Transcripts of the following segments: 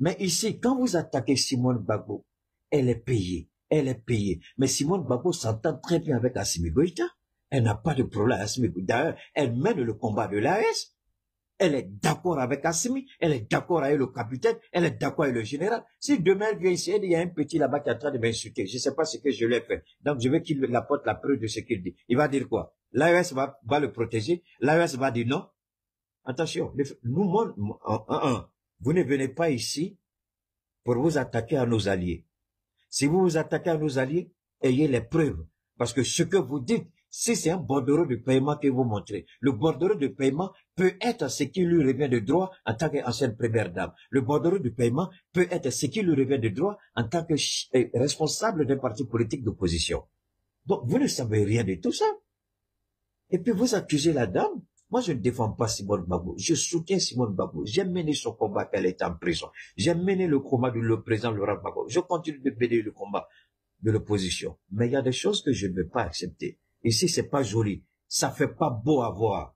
Mais ici, quand vous attaquez Simone Gbagbo, elle est payée. Elle est payée. Mais Simone Gbagbo s'entend très bien avec Assimi Goïta. Elle n'a pas de problème avec Assimi Goïta. D'ailleurs, elle mène le combat de l'AS. Elle est d'accord avec Assimi, elle est d'accord avec le capitaine, elle est d'accord avec le général. Si demain elle vient ici, il y a un petit là-bas qui est en train de m'insulter, je ne sais pas ce que je lui ai fait. Donc je veux qu'il apporte la preuve de ce qu'il dit. Il va dire quoi? L'AES va le protéger, l'AES va dire non. Attention, vous ne venez pas ici pour vous attaquer à nos alliés. Si vous vous attaquez à nos alliés, ayez les preuves. Parce que ce que vous dites, si c'est un bordereau de paiement que vous montrez, le bordereau de paiement peut être ce qui lui revient de droit en tant qu'ancienne première dame. Le bordereau de paiement peut être ce qui lui revient de droit en tant que responsable d'un parti politique d'opposition. Donc, vous ne savez rien de tout ça. Et puis, vous accusez la dame. Moi, je ne défends pas Simone Gbagbo. Je soutiens Simone Gbagbo. J'ai mené son combat qu'elle est en prison. J'ai mené le combat du président Laurent Gbagbo. Je continue de mener le combat de l'opposition. Mais il y a des choses que je ne veux pas accepter. Ici, c'est pas joli. Ça fait pas beau à voir.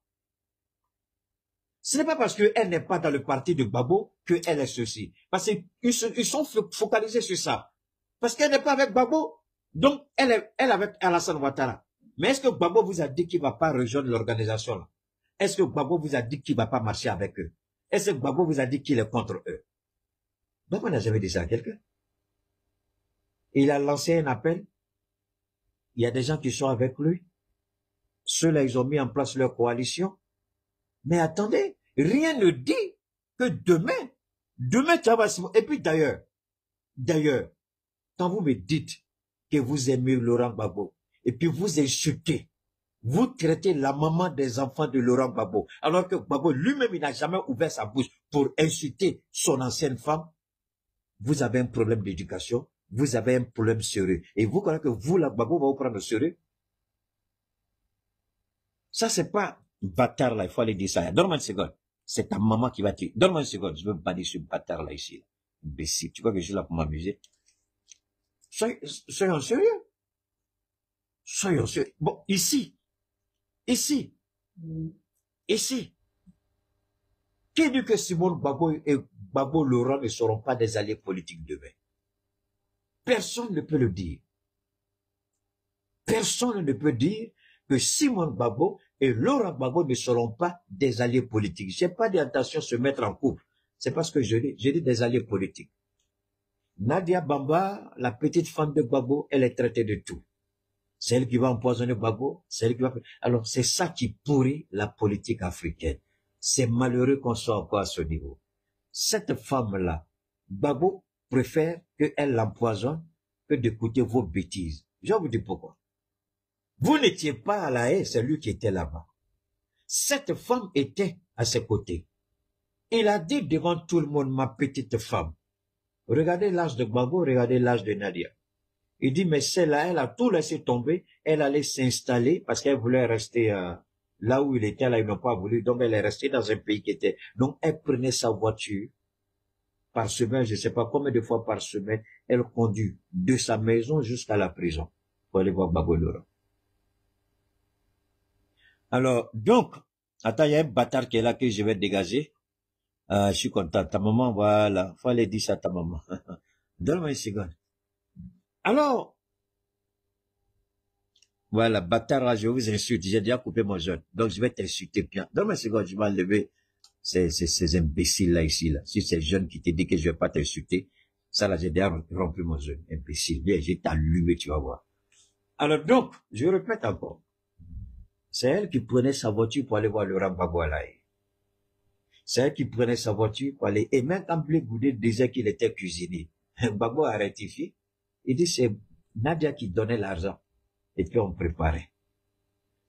Ce n'est pas parce qu'elle n'est pas dans le parti de Gbagbo qu'elle est ceci. Parce qu'ils sont focalisés sur ça. Parce qu'elle n'est pas avec Gbagbo. Donc, elle est avec Alassane Ouattara. Mais est-ce que Gbagbo vous a dit qu'il ne va pas rejoindre l'organisation là? Est-ce que Gbagbo vous a dit qu'il ne va pas marcher avec eux? Est-ce que Gbagbo vous a dit qu'il est contre eux? Gbagbo n'a jamais dit ça à quelqu'un. Il a lancé un appel. Il y a des gens qui sont avec lui. Ceux-là, ils ont mis en place leur coalition. Mais attendez, rien ne dit que demain, tu vas... Et puis d'ailleurs, quand vous me dites que vous aimez Laurent Gbagbo, et puis vous insultez, vous traitez la maman des enfants de Laurent Gbagbo, alors que Gbagbo lui-même, il n'a jamais ouvert sa bouche pour insulter son ancienne femme, vous avez un problème d'éducation, vous avez un problème sérieux. Et vous croyez que vous, là, Gbagbo va vous prendre au sérieux? Ça, c'est pas bâtard, là, il faut aller dire ça. Donne-moi une seconde. C'est ta maman qui va te... Donne-moi une seconde, je veux bannir ce bâtard, là, ici. Là. Imbécile. Tu crois que je suis là pour m'amuser? Soyons sérieux. Soyons sérieux. Bon, ici. Qui dit que Simone Gbagbo et Gbagbo Laurent ne seront pas des alliés politiques demain? Personne ne peut le dire. Personne ne peut dire que Simone Gbagbo et Laurent Gbagbo ne seront pas des alliés politiques. Je n'ai pas d'intention de se mettre en couple. C'est parce que je dis des alliés politiques. Nadia Bamba, la petite femme de Gbagbo, elle est traitée de tout. C'est elle qui va empoisonner Gbagbo, c'est elle qui va... Alors, c'est ça qui pourrit la politique africaine. C'est malheureux qu'on soit encore à ce niveau. Cette femme-là, Gbagbo préfère qu'elle l'empoisonne que d'écouter vos bêtises. Je vais vous dire pourquoi. Vous n'étiez pas à la haie, c'est lui qui était là-bas. Cette femme était à ses côtés. Il a dit devant tout le monde, ma petite femme, regardez l'âge de Gbagbo, regardez l'âge de Nadia. Il dit, mais celle-là, elle a tout laissé tomber, elle allait s'installer parce qu'elle voulait rester là où il était, là, ils n'ont pas voulu, donc elle est restée dans un pays qui était... Donc, elle prenait sa voiture par semaine, je ne sais pas combien de fois par semaine, elle conduit de sa maison jusqu'à la prison pour aller voir Gbagbo Laurent. Alors, donc, attends, il y a un bâtard qui est là que je vais dégager. Je suis content. Ta maman, voilà. Faut aller dire ça à ta maman. Donne-moi une seconde. Alors, voilà, bâtard, là, je vous insulte. J'ai déjà coupé mon jeune. Donc, je vais t'insulter bien. Donne-moi une seconde, je vais enlever ces imbéciles-là, ici, là. Si c'est jeune qui te dit que je vais pas t'insulter, ça, là, j'ai déjà rompu mon jeune. Imbécile. Viens, je t'ai allumé, tu vas voir. Alors, donc, je répète encore. C'est elle qui prenait sa voiture pour aller voir Laurent Gbagbo à la haie. C'est elle qui prenait sa voiture pour aller... Et même quand Blé Goudé disait qu'il était cuisinier, Gbagbo a rectifié. Il dit c'est Nadia qui donnait l'argent. Et puis on préparait.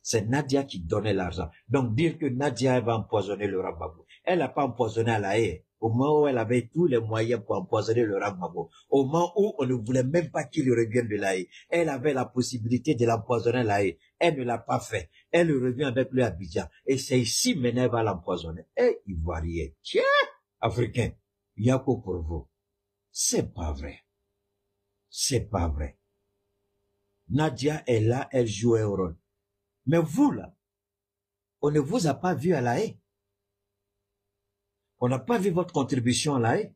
C'est Nadia qui donnait l'argent. Donc dire que Nadia va empoisonner Laurent Gbagbo. Elle n'a pas empoisonné à la haie. Au moment où elle avait tous les moyens pour empoisonner Laurent Gbagbo. Au moment où on ne voulait même pas qu'il revienne de la haie. Elle avait la possibilité de l'empoisonner à la haie. Elle ne l'a pas fait. Elle revient avec lui à Abidjan. Et c'est ici maintenant elle va l'empoisonner. Et Ivoirien. Tiens, Africain. Yako pour vous. C'est pas vrai. C'est pas vrai. Nadia est là, elle joue un rôle. Mais vous, là, on ne vous a pas vu à la haie. On n'a pas vu votre contribution à la haie.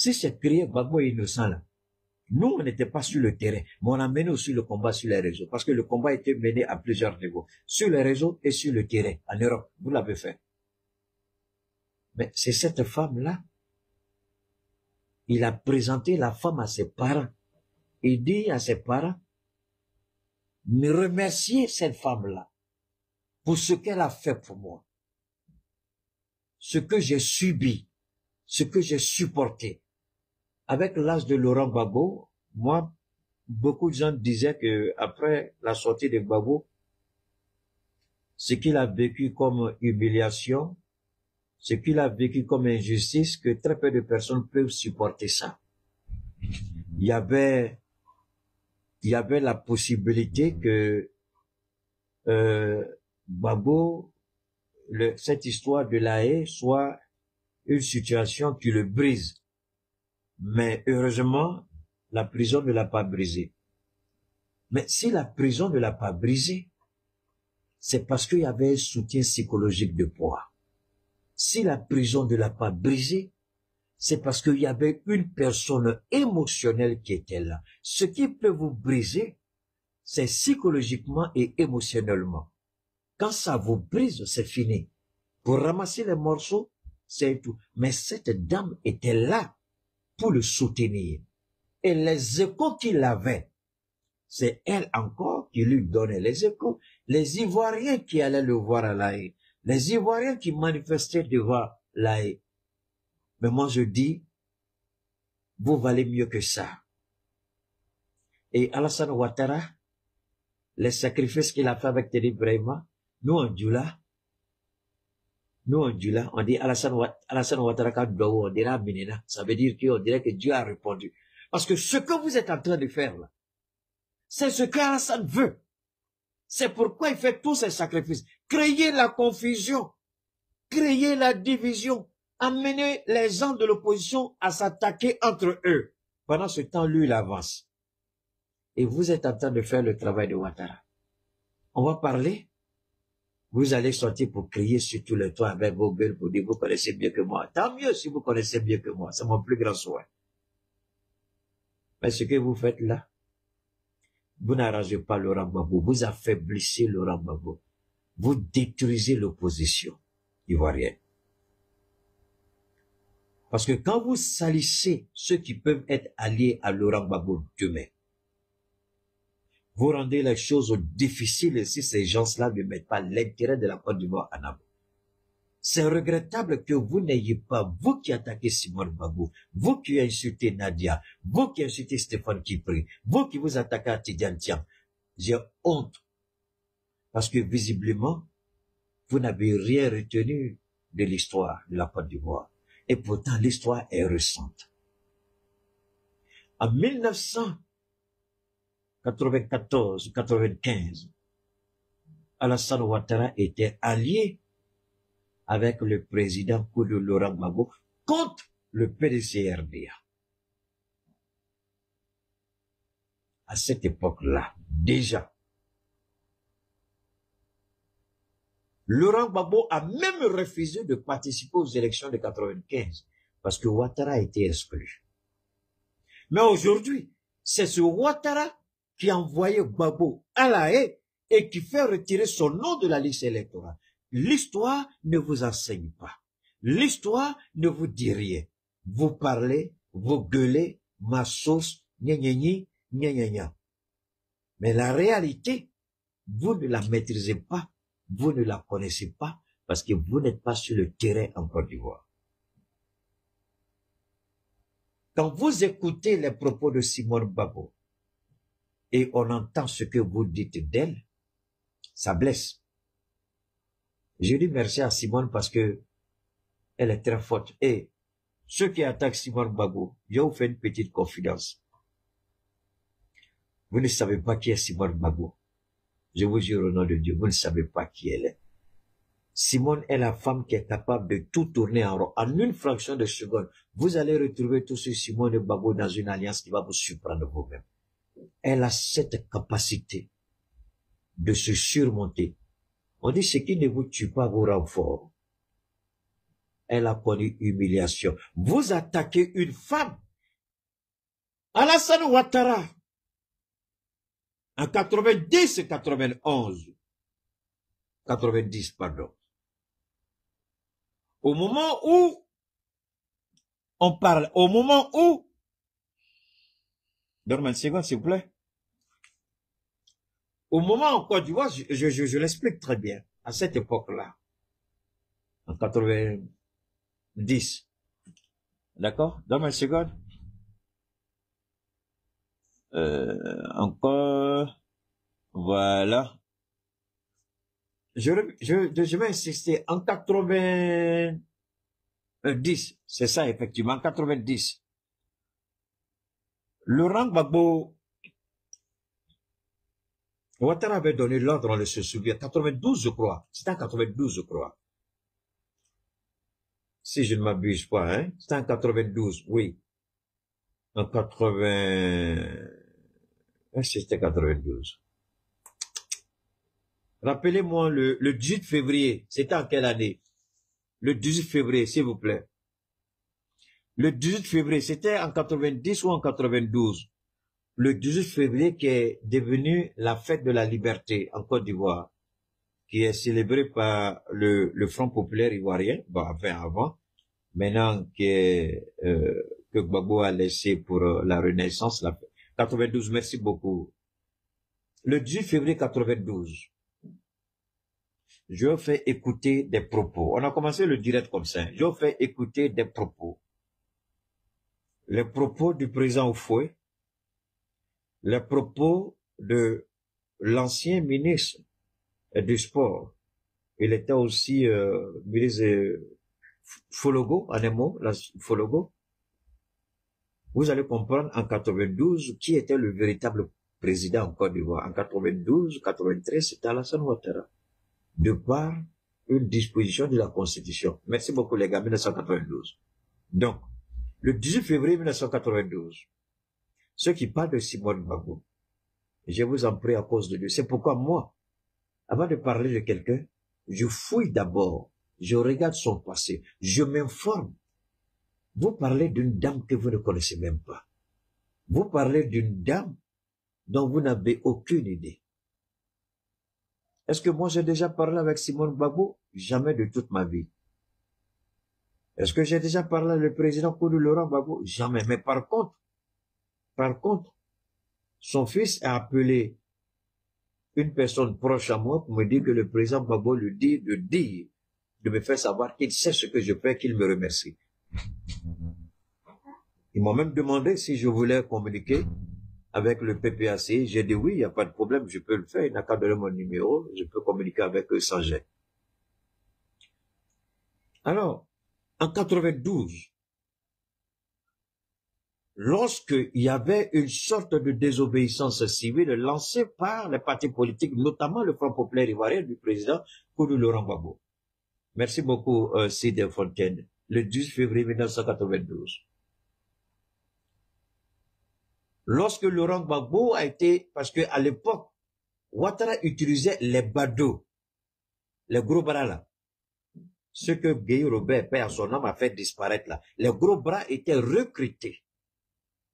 Si c'est crié Gbagbo innocent là, nous, on n'était pas sur le terrain, mais on a mené aussi le combat sur les réseaux, parce que le combat était mené à plusieurs niveaux, sur les réseaux et sur le terrain, en Europe. Vous l'avez fait. Mais c'est cette femme-là, il a présenté la femme à ses parents. Il dit à ses parents, me remercier cette femme-là pour ce qu'elle a fait pour moi. Ce que j'ai subi, ce que j'ai supporté. Avec l'âge de Laurent Gbagbo, moi, beaucoup de gens disaient que après la sortie de Gbagbo, ce qu'il a vécu comme humiliation, ce qu'il a vécu comme injustice, que très peu de personnes peuvent supporter ça. Il y avait la possibilité que Gbagbo, cette histoire de la haie soit une situation qui le brise. Mais heureusement, la prison ne l'a pas brisé. Mais si la prison ne l'a pas brisé, c'est parce qu'il y avait un soutien psychologique de poids. Si la prison ne l'a pas brisé, c'est parce qu'il y avait une personne émotionnelle qui était là. Ce qui peut vous briser, c'est psychologiquement et émotionnellement. Quand ça vous brise, c'est fini. Pour ramasser les morceaux, c'est tout. Mais cette dame était là pour le soutenir. Et les échos qu'il avait, c'est elle encore qui lui donnait les échos. Les Ivoiriens qui allaient le voir à La Haye, les Ivoiriens qui manifestaient devant La Haye. Mais moi je dis, vous valez mieux que ça. Et Alassane Ouattara, les sacrifices qu'il a fait avec Teddy Brahima, nous en Djoula, on dit Alassane Ouattara quand on dira Minina, ça veut dire qu'on dirait que Dieu a répondu. Parce que ce que vous êtes en train de faire là, c'est ce qu'Alassane veut. C'est pourquoi il fait tous ces sacrifices. Créer la confusion, créer la division, amener les gens de l'opposition à s'attaquer entre eux. Pendant ce temps, lui, il avance. Et vous êtes en train de faire le travail de Ouattara. On va parler. Vous allez sortir pour crier sur tout le toit avec vos gueules pour dire vous connaissez mieux que moi. Tant mieux si vous connaissez mieux que moi. C'est mon plus grand souhait. Mais ce que vous faites là, vous n'arrangez pas Laurent Gbagbo. Vous affaiblissez Laurent Gbagbo. Vous détruisez l'opposition ivoirienne. Parce que quand vous salissez ceux qui peuvent être alliés à Laurent Gbagbo demain, vous rendez les choses difficiles si ces gens-là ne mettent pas l'intérêt de la Côte d'Ivoire en avant. C'est regrettable que vous n'ayez pas, vous qui attaquez Simone Gbagbo, vous qui insultez Nadia, vous qui insultez Stéphane Kipri, vous qui vous attaquez à Tidiane Tiam. J'ai honte. Parce que visiblement, vous n'avez rien retenu de l'histoire de la Côte d'Ivoire. Et pourtant, l'histoire est récente. En 1994-95, Alassane Ouattara était allié avec le président Koudou Laurent Gbagbo contre le PDCRDA. À cette époque-là, déjà, Laurent Gbagbo a même refusé de participer aux élections de 95 parce que Ouattara a été exclu. Mais aujourd'hui, c'est ce Ouattara qui a envoyé Gbagbo à La Haye et qui fait retirer son nom de la liste électorale. L'histoire ne vous enseigne pas. L'histoire ne vous dit rien. Vous parlez, vous gueulez, ma sauce, gna gna gna, gna gna gna. Mais la réalité, vous ne la maîtrisez pas, vous ne la connaissez pas, parce que vous n'êtes pas sur le terrain en Côte d'Ivoire. Quand vous écoutez les propos de Simone Gbagbo, et on entend ce que vous dites d'elle, ça blesse. Je dis merci à Simone parce que elle est très forte. Et ceux qui attaquent Simone Gbagbo, je vous fais une petite confidence. Vous ne savez pas qui est Simone Gbagbo. Je vous jure au nom de Dieu, vous ne savez pas qui elle est. Simone est la femme qui est capable de tout tourner en rond. En une fraction de seconde, vous allez retrouver tout ce Simone Gbagbo dans une alliance qui va vous surprendre vous-même. Elle a cette capacité de se surmonter. On dit ce qui ne vous tue pas vous rend fort. elle a connu humiliation. Vous attaquez une femme. Alassane Ouattara, en 90 et 91, 90, pardon. Au moment où on parle, au moment où, donne-moi une seconde, s'il vous plaît. Au moment en Côte d'Ivoire, je l'explique très bien, à cette époque-là, en 90. D'accord? Donne-moi une seconde. Encore, voilà. Je vais insister, en 90, c'est ça effectivement, en 90. Laurent Gbagbo, Ouattara avait donné l'ordre, on le se souvient, 92 je crois, c'était en 92 je crois. Si je ne m'abuse pas, hein, c'était en 92, oui. En 80, c'était 92. Rappelez-moi le 18 février, c'était en quelle année? Le 18 février, s'il vous plaît. Le 18 février, c'était en 90 ou en 92? Le 18 février qui est devenu la fête de la liberté en Côte d'Ivoire, qui est célébrée par le Front populaire ivoirien, bon, enfin avant, maintenant que Gbagbo a laissé pour la Renaissance, la 92, merci beaucoup. Le 18 février 92, je fais écouter des propos. On a commencé le direct comme ça. Je fais écouter des propos. Les propos du président Oufoué, les propos de l'ancien ministre du sport. Il était aussi ministre Fologo, en un mot, Fologo. Vous allez comprendre en 92 qui était le véritable président en Côte d'Ivoire. En 92, 93, c'était Alassane Ouattara. De par une disposition de la Constitution. Merci beaucoup les gars, 1992. Donc, le 18 février 1992, ceux qui parlent de Simone Gbagbo, je vous en prie à cause de Dieu. C'est pourquoi moi, avant de parler de quelqu'un, je fouille d'abord, je regarde son passé, je m'informe. Vous parlez d'une dame que vous ne connaissez même pas. Vous parlez d'une dame dont vous n'avez aucune idée. Est-ce que moi j'ai déjà parlé avec Simone Gbagbo? Jamais de toute ma vie. Est-ce que j'ai déjà parlé avec le président Laurent Gbagbo? Jamais. Mais par contre, son fils a appelé une personne proche à moi pour me dire que le président Gbagbo lui dit de me faire savoir qu'il sait ce que je fais, qu'il me remercie. Ils m'ont même demandé si je voulais communiquer avec le PPAC. J'ai dit oui, il n'y a pas de problème, je peux le faire. Il n'a qu'à donner mon numéro, je peux communiquer avec eux sans gêne. Alors, en 92, lorsqu'il y avait une sorte de désobéissance civile lancée par les partis politiques, notamment le Front populaire ivoirien du président Koudou Laurent Gbagbo. Merci beaucoup, Sid Fontaine, le 10 février 1992. Lorsque Laurent Gbagbo a été, parce qu'à l'époque, Ouattara utilisait les badauds, les gros bras là. Ce que Guy Robert, père à son âme, a fait disparaître là. Les gros bras étaient recrutés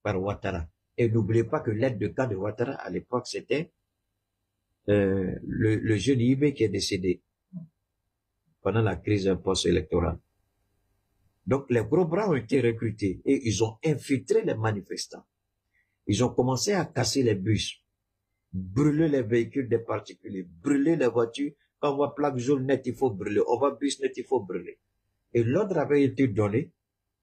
par Ouattara. Et n'oubliez pas que l'aide de camp de Ouattara, à l'époque, c'était le jeune Ibé qui est décédé pendant la crise post-électorale. Donc, les gros bras ont été recrutés et ils ont infiltré les manifestants. Ils ont commencé à casser les bus, brûler les véhicules des particuliers, brûler les voitures. Quand on voit plaque jaune net, il faut brûler. On voit bus net, il faut brûler. Et l'ordre avait été donné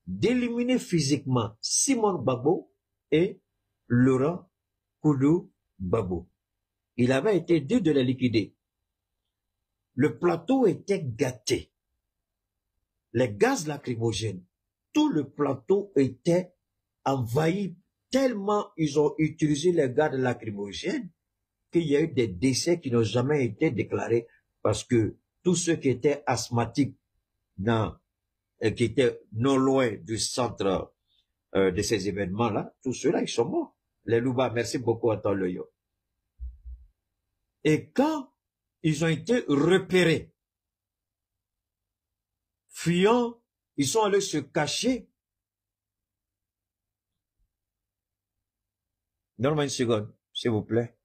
d'éliminer physiquement Simone Gbagbo et Laurent Koudou Gbagbo. Il avait été dit de les liquider. Le plateau était gâté. Les gaz lacrymogènes, tout le plateau était envahi tellement ils ont utilisé les gaz lacrymogènes qu'il y a eu des décès qui n'ont jamais été déclarés parce que tous ceux qui étaient asthmatiques qui étaient non loin du centre de ces événements-là, tous ceux-là, ils sont morts. Les Louba, merci beaucoup à toi, Loyo. Et quand ils ont été repérés, fuyant Ils sont allés se cacher. Donne-moi une seconde, s'il vous plaît.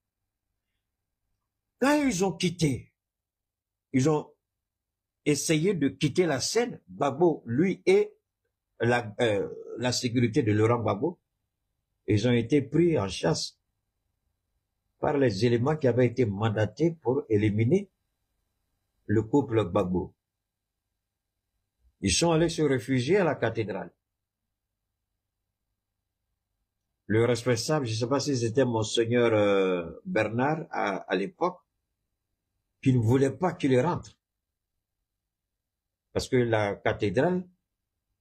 Quand ils ont quitté, ils ont essayé de quitter la scène, Gbagbo, lui et la sécurité de Laurent Gbagbo, ils ont été pris en chasse par les éléments qui avaient été mandatés pour éliminer le couple Gbagbo. Ils sont allés se réfugier à la cathédrale. Le responsable, je ne sais pas si c'était Monseigneur Bernard à l'époque, qui ne voulait pas qu'il rentre. Parce que la cathédrale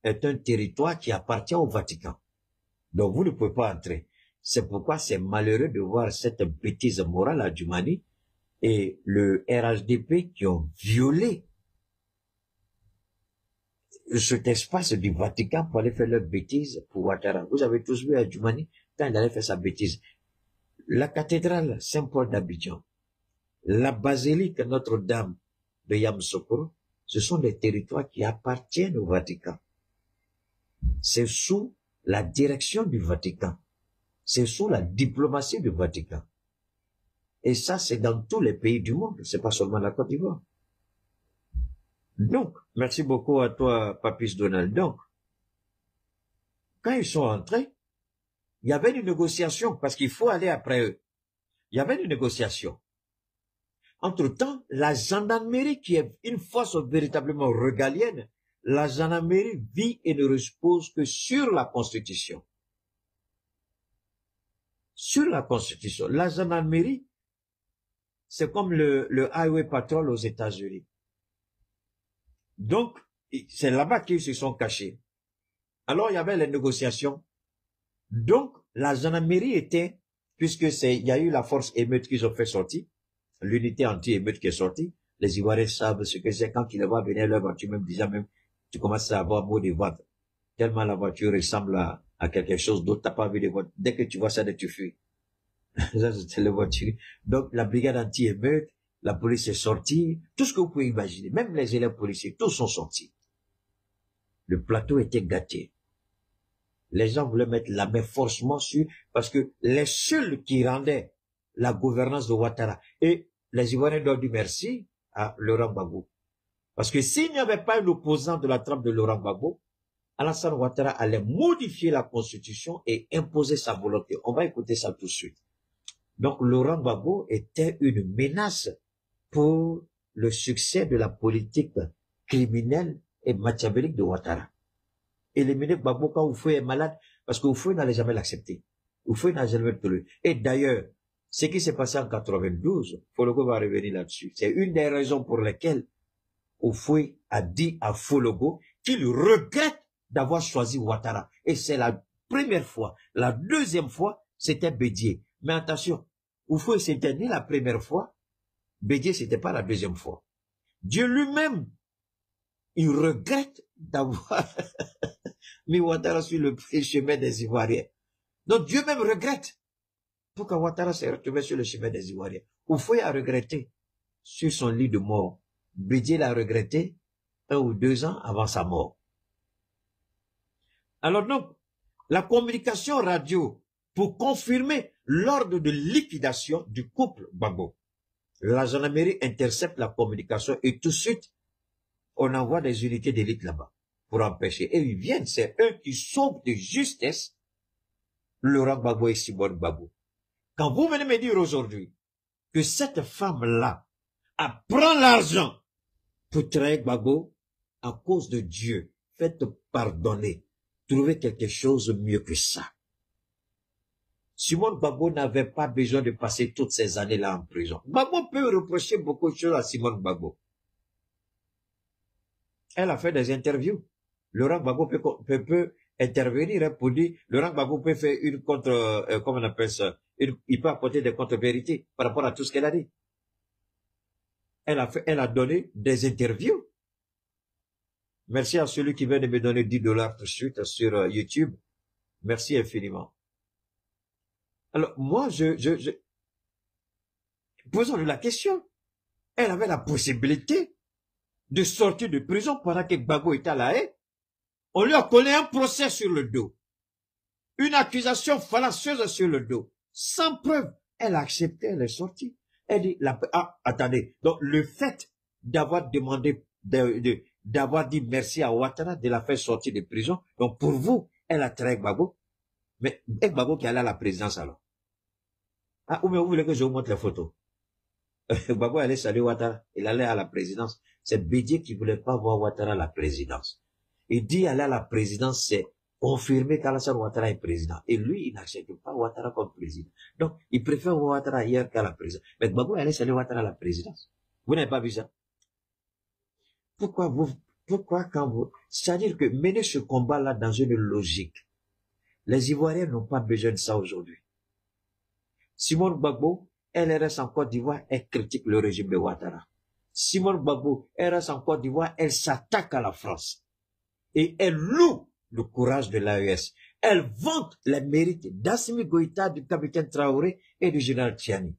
est un territoire qui appartient au Vatican. Donc vous ne pouvez pas entrer. C'est pourquoi c'est malheureux de voir cette bêtise morale à Djoumani et le RHDP qui ont violé cet espace du Vatican pour aller faire leur bêtise pour Ouattara. Vous avez tous vu à Djoumani quand il allait faire sa bêtise. La cathédrale Saint-Paul d'Abidjan, la basilique Notre-Dame de Yamoussoukro, ce sont des territoires qui appartiennent au Vatican. C'est sous la direction du Vatican. C'est sous la diplomatie du Vatican. Et ça, c'est dans tous les pays du monde. C'est pas seulement la Côte d'Ivoire. Donc, merci beaucoup à toi, Papis Donald. Donc, quand ils sont entrés, il y avait une négociation parce qu'il faut aller après eux. Il y avait une négociation. Entre-temps, la gendarmerie, qui est une force véritablement régalienne, la gendarmerie vit et ne repose que sur la Constitution. Sur la Constitution. La gendarmerie, c'est comme le Highway Patrol aux États-Unis. Donc, c'est là-bas qu'ils se sont cachés. Alors, il y avait les négociations. Donc, la gendarmerie était, puisque il y a eu la force émeute qu'ils ont fait sortir, l'unité anti-émeute qui est sortie, les Ivoiriens savent ce que c'est quand ils les voient venir leur voiture, même déjà même, tu commences à avoir mot de ventre. Tellement la voiture ressemble à quelque chose d'autre, t'as pas vu de voiture. Dès que tu vois ça, tu fuis. Ça, c'est la voiture. Donc, la brigade anti-émeute, la police est sortie, tout ce que vous pouvez imaginer, même les élèves policiers, tous sont sortis. Le plateau était gâté. Les gens voulaient mettre la main forcément sur, parce que les seuls qui rendaient la gouvernance de Ouattara, et les Ivoiriens doivent dire merci à Laurent Gbagbo. Parce que s'il n'y avait pas un opposant de la trame de Laurent Gbagbo, Alassane Ouattara allait modifier la constitution et imposer sa volonté. On va écouter ça tout de suite. Donc Laurent Gbagbo était une menace pour le succès de la politique criminelle et machiavélique de Ouattara. Éliminer Gbagbo quand Oufoué est malade, parce que Oufoué n'allait jamais l'accepter. Oufoué n'a jamais toléré. Et d'ailleurs, ce qui s'est passé en 92, Fologo va revenir là-dessus. C'est une des raisons pour lesquelles Oufoué a dit à Fologo qu'il regrette d'avoir choisi Ouattara. Et c'est la première fois. La deuxième fois, c'était Bédié. Mais attention, Oufoué c'était ni la première fois, Bédié c'était pas la deuxième fois. Dieu lui-même, il regrette d'avoir mis Ouattara sur le chemin des Ivoiriens. Donc Dieu même regrette. Pourquoi Ouattara s'est retrouvé sur le chemin des Ivoiriens? Oufoué a regretté sur son lit de mort. Bédié l'a regretté 1 ou 2 ans avant sa mort. Alors donc, la communication radio pour confirmer l'ordre de liquidation du couple Gbagbo. La gendarmerie intercepte la communication et tout de suite, on envoie des unités d'élite là-bas pour empêcher. Et ils viennent, c'est eux qui sauvent de justesse Laurent Gbagbo et Simone Gbagbo. Quand vous venez me dire aujourd'hui que cette femme-là prend l'argent pour trahir Gbagbo à cause de Dieu, faites pardonner. Trouvez quelque chose mieux que ça. Simone Gbagbo n'avait pas besoin de passer toutes ces années-là en prison. Gbagbo peut reprocher beaucoup de choses à Simone Gbagbo. Elle a fait des interviews. Laurent Gbagbo peut intervenir pour dire, Laurent Gbagbo peut faire une contre, comment on appelle ça, il peut apporter des contre-vérités par rapport à tout ce qu'elle a dit. Elle a donné des interviews. Merci à celui qui vient de me donner $10 tout de suite sur YouTube. Merci infiniment. Alors, moi, posons-lui la question. Elle avait la possibilité de sortir de prison pendant que Gbagbo était à La Haye On lui a collé un procès sur le dos. Une accusation fallacieuse sur le dos. Sans preuve. Elle a accepté, elle est sortie. Elle dit, attendez. Donc, le fait d'avoir demandé, d'avoir dit merci à Ouattara, de la faire sortir de prison. Donc, pour vous, elle a trahi Gbagbo. Mais Gbagbo qui allait à la présidence alors. Ah, ou bien vous voulez que je vous montre les photos? Gbagbo allait saluer Ouattara. Il allait à la présidence. C'est Bédié qui voulait pas voir Ouattara à la présidence. Il dit aller à la présidence, c'est confirmer qu'Alassane Ouattara est président. Et lui, il n'accepte pas Ouattara comme président. Donc, il préfère Ouattara hier qu'à la présidence. Mais Gbagbo allait saluer Ouattara à la présidence. Vous n'avez pas vu ça? Pourquoi quand vous... C'est-à-dire que mener ce combat-là dans une logique. Les Ivoiriens n'ont pas besoin de ça aujourd'hui. Simone Gbagbo, elle reste en Côte d'Ivoire, elle critique le régime de Ouattara. Simone Gbagbo, elle reste en Côte d'Ivoire, elle s'attaque à la France. Et elle loue le courage de l'AES. Elle vante les mérites d'Assimi Goïta, du capitaine Traoré et du général Tchiani.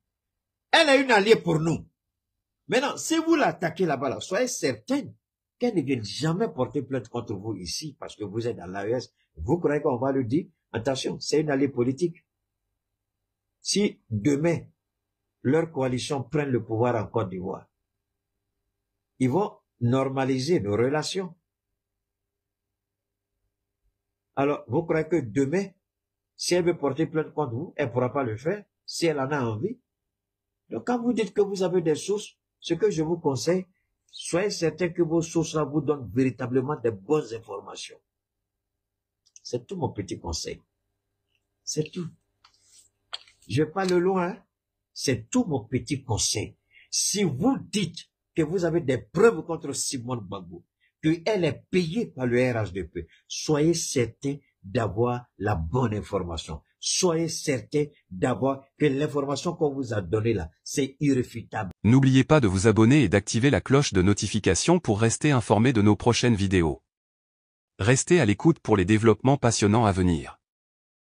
Elle est une alliée pour nous. Maintenant, si vous l'attaquez là-bas, là, soyez certaine qu'elle ne vient jamais porter plainte contre vous ici parce que vous êtes dans l'AES. Vous croyez qu'on va le dire? Attention, c'est une alliée politique. Si demain, leur coalition prenne le pouvoir en Côte d'Ivoire, ils vont normaliser nos relations. Alors, vous croyez que demain, si elle veut porter plainte contre vous, elle ne pourra pas le faire, si elle en a envie. Donc, quand vous dites que vous avez des sources, ce que je vous conseille, soyez certain que vos sources-là vous donnent véritablement des bonnes informations. C'est tout mon petit conseil. C'est tout. Je vais pas le loin, hein? C'est tout mon petit conseil. Si vous dites que vous avez des preuves contre Simone Gbagbo, qu'elle est payée par le RHDP, soyez certain d'avoir la bonne information. Soyez certain d'avoir que l'information qu'on vous a donnée là, c'est irréfutable. N'oubliez pas de vous abonner et d'activer la cloche de notification pour rester informé de nos prochaines vidéos. Restez à l'écoute pour les développements passionnants à venir.